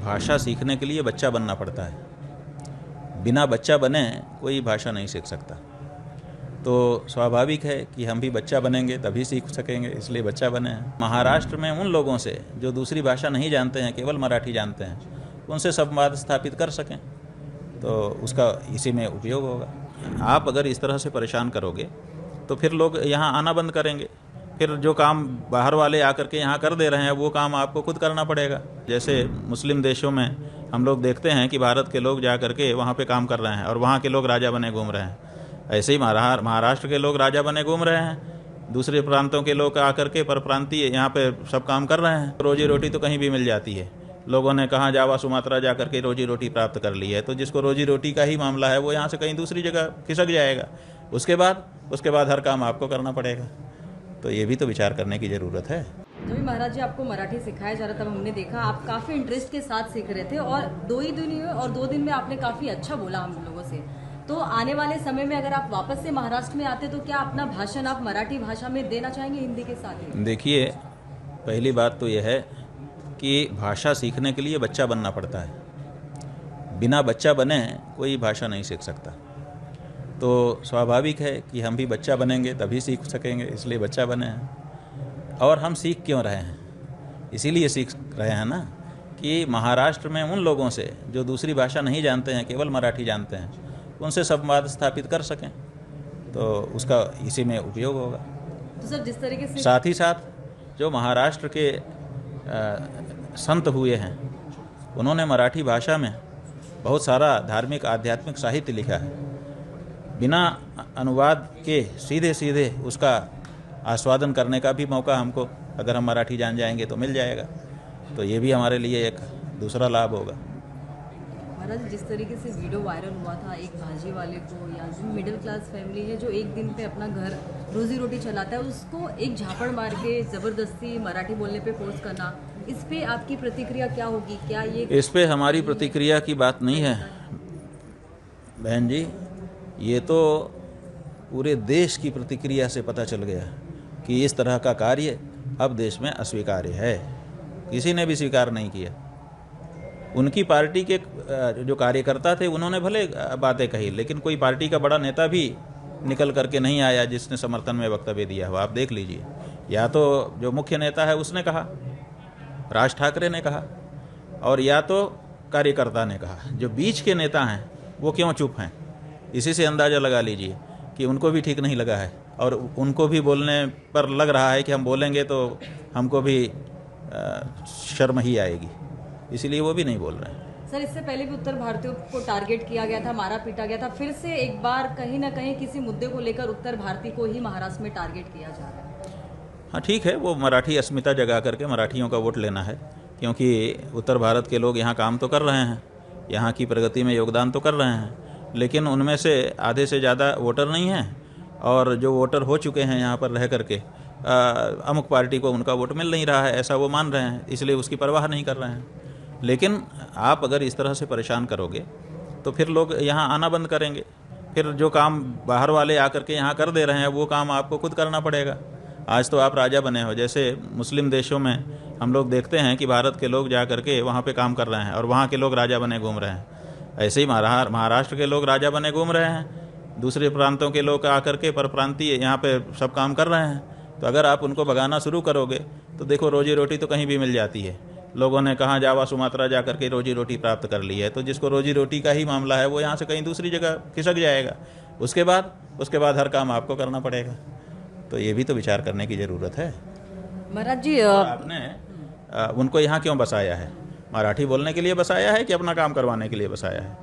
भाषा सीखने के लिए बच्चा बनना पड़ता है। बिना बच्चा बने कोई भाषा नहीं सीख सकता। तो स्वाभाविक है कि हम भी बच्चा बनेंगे तभी सीख सकेंगे, इसलिए बच्चा बने हैं। महाराष्ट्र में उन लोगों से जो दूसरी भाषा नहीं जानते हैं, केवल मराठी जानते हैं, उनसे संवाद स्थापित कर सकें, तो उसका इसी में उपयोग होगा। आप अगर इस तरह से परेशान करोगे तो फिर लोग यहाँ आना बंद करेंगे। फिर जो काम बाहर वाले आकर के यहाँ कर दे रहे हैं वो काम आपको खुद करना पड़ेगा। जैसे मुस्लिम देशों में हम लोग देखते हैं कि भारत के लोग जा कर के वहाँ पे काम कर रहे हैं और वहाँ के लोग राजा बने घूम रहे हैं। ऐसे ही महाराष्ट्र के लोग राजा बने घूम रहे हैं। दूसरे प्रांतों के लोग आकर के परप्रांतीय यहाँ पे सब काम कर रहे हैं। रोजी रोटी तो कहीं भी मिल जाती है। लोगों ने कहाँ जावा सुमात्रा जा कर के रोजी रोटी प्राप्त कर ली है, तो जिसको रोजी रोटी का ही मामला है वो यहाँ से कहीं दूसरी जगह खिसक जाएगा। उसके बाद हर काम आपको करना पड़ेगा। तो ये भी तो विचार करने की ज़रूरत है। जब महाराज जी आपको मराठी सिखाया जा रहा तब हमने देखा आप काफ़ी इंटरेस्ट के साथ सीख रहे थे और 2 ही दिन हुए और 2 दिन में आपने काफ़ी अच्छा बोला हम लोगों से। तो आने वाले समय में अगर आप वापस से महाराष्ट्र में आते तो क्या अपना भाषण आप मराठी भाषा में देना चाहेंगे हिंदी के साथ ही? देखिए, पहली बात तो यह है कि भाषा सीखने के लिए बच्चा बनना पड़ता है। बिना बच्चा बने कोई भाषा नहीं सीख सकता। तो स्वाभाविक है कि हम भी बच्चा बनेंगे तभी सीख सकेंगे, इसलिए बच्चा बने हैं। और हम सीख क्यों रहे हैं? इसीलिए सीख रहे हैं ना कि महाराष्ट्र में उन लोगों से जो दूसरी भाषा नहीं जानते हैं, केवल मराठी जानते हैं, उनसे संवाद स्थापित कर सकें, तो उसका इसी में उपयोग होगा। तो सर जिस तरीके से साथ ही साथ जो महाराष्ट्र के संत हुए हैं उन्होंने मराठी भाषा में बहुत सारा धार्मिक आध्यात्मिक साहित्य लिखा है। बिना अनुवाद के सीधे सीधे उसका आस्वादन करने का भी मौका हमको अगर हम मराठी जान जाएंगे तो मिल जाएगा। तो ये भी हमारे लिए एक दूसरा लाभ होगा। महाराज जिस तरीके से वीडियो वायरल हुआ था एक भाजी वाले को या जो मिडिल क्लास फैमिली है जो एक दिन पे अपना घर रोजी रोटी चलाता है उसको एक झापड़ मार के ज़बरदस्ती मराठी बोलने पे फोर्स करना, इस पे आपकी प्रतिक्रिया क्या होगी? क्या ये इस पे हमारी प्रतिक्रिया की बात नहीं है बहन जी, ये तो पूरे देश की प्रतिक्रिया से पता चल गया कि इस तरह का कार्य अब देश में अस्वीकार्य है। किसी ने भी स्वीकार नहीं किया। उनकी पार्टी के जो कार्यकर्ता थे उन्होंने भले बातें कही, लेकिन कोई पार्टी का बड़ा नेता भी निकल करके नहीं आया जिसने समर्थन में वक्तव्य दिया हो। आप देख लीजिए, या तो जो मुख्य नेता है उसने कहा, राज ठाकरे ने कहा, और या तो कार्यकर्ता ने कहा। जो बीच के नेता हैं वो क्यों चुप हैं? इसी से अंदाज़ा लगा लीजिए कि उनको भी ठीक नहीं लगा है और उनको भी बोलने पर लग रहा है कि हम बोलेंगे तो हमको भी शर्म ही आएगी, इसीलिए वो भी नहीं बोल रहे हैं। सर इससे पहले भी उत्तर भारतीयों को टारगेट किया गया था, मारा पीटा गया था, फिर से एक बार कहीं ना कहीं किसी मुद्दे को लेकर उत्तर भारतीय को ही महाराष्ट्र में टारगेट किया जा रहा है। हाँ ठीक है, वो मराठी अस्मिता जगा करके मराठियों का वोट लेना है, क्योंकि उत्तर भारत के लोग यहाँ काम तो कर रहे हैं, यहाँ की प्रगति में योगदान तो कर रहे हैं, लेकिन उनमें से आधे से ज़्यादा वोटर नहीं हैं, और जो वोटर हो चुके हैं यहाँ पर रह करके अमुक पार्टी को उनका वोट मिल नहीं रहा है, ऐसा वो मान रहे हैं, इसलिए उसकी परवाह नहीं कर रहे हैं। लेकिन आप अगर इस तरह से परेशान करोगे तो फिर लोग यहाँ आना बंद करेंगे। फिर जो काम बाहर वाले आकर के यहाँ कर दे रहे हैं वो काम आपको खुद करना पड़ेगा। आज तो आप राजा बने हो। जैसे मुस्लिम देशों में हम लोग देखते हैं कि भारत के लोग जा कर के वहाँ पे काम कर रहे हैं और वहाँ के लोग राजा बने घूम रहे हैं। ऐसे ही महाराष्ट्र के लोग राजा बने घूम रहे हैं। दूसरे प्रांतों के लोग आकर के परप्रांतीय यहाँ पे सब काम कर रहे हैं। तो अगर आप उनको भगाना शुरू करोगे तो देखो, रोजी रोटी तो कहीं भी मिल जाती है। लोगों ने कहाँ जावा सुमात्रा जा कर के रोजी रोटी प्राप्त कर ली है, तो जिसको रोजी रोटी का ही मामला है वो यहाँ से कहीं दूसरी जगह खिसक जाएगा। उसके बाद हर काम आपको करना पड़ेगा। तो ये भी तो विचार करने की ज़रूरत है। महाराज जी आपने उनको यहाँ क्यों बसाया है? मराठी बोलने के लिए बसाया है कि अपना काम करवाने के लिए बसाया है?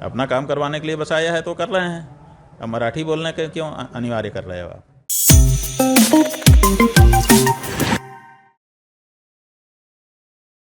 अपना काम करवाने के लिए बसाया है तो कर रहे हैं। अब मराठी बोलने के क्यों अनिवार्य कर रहे हो आप?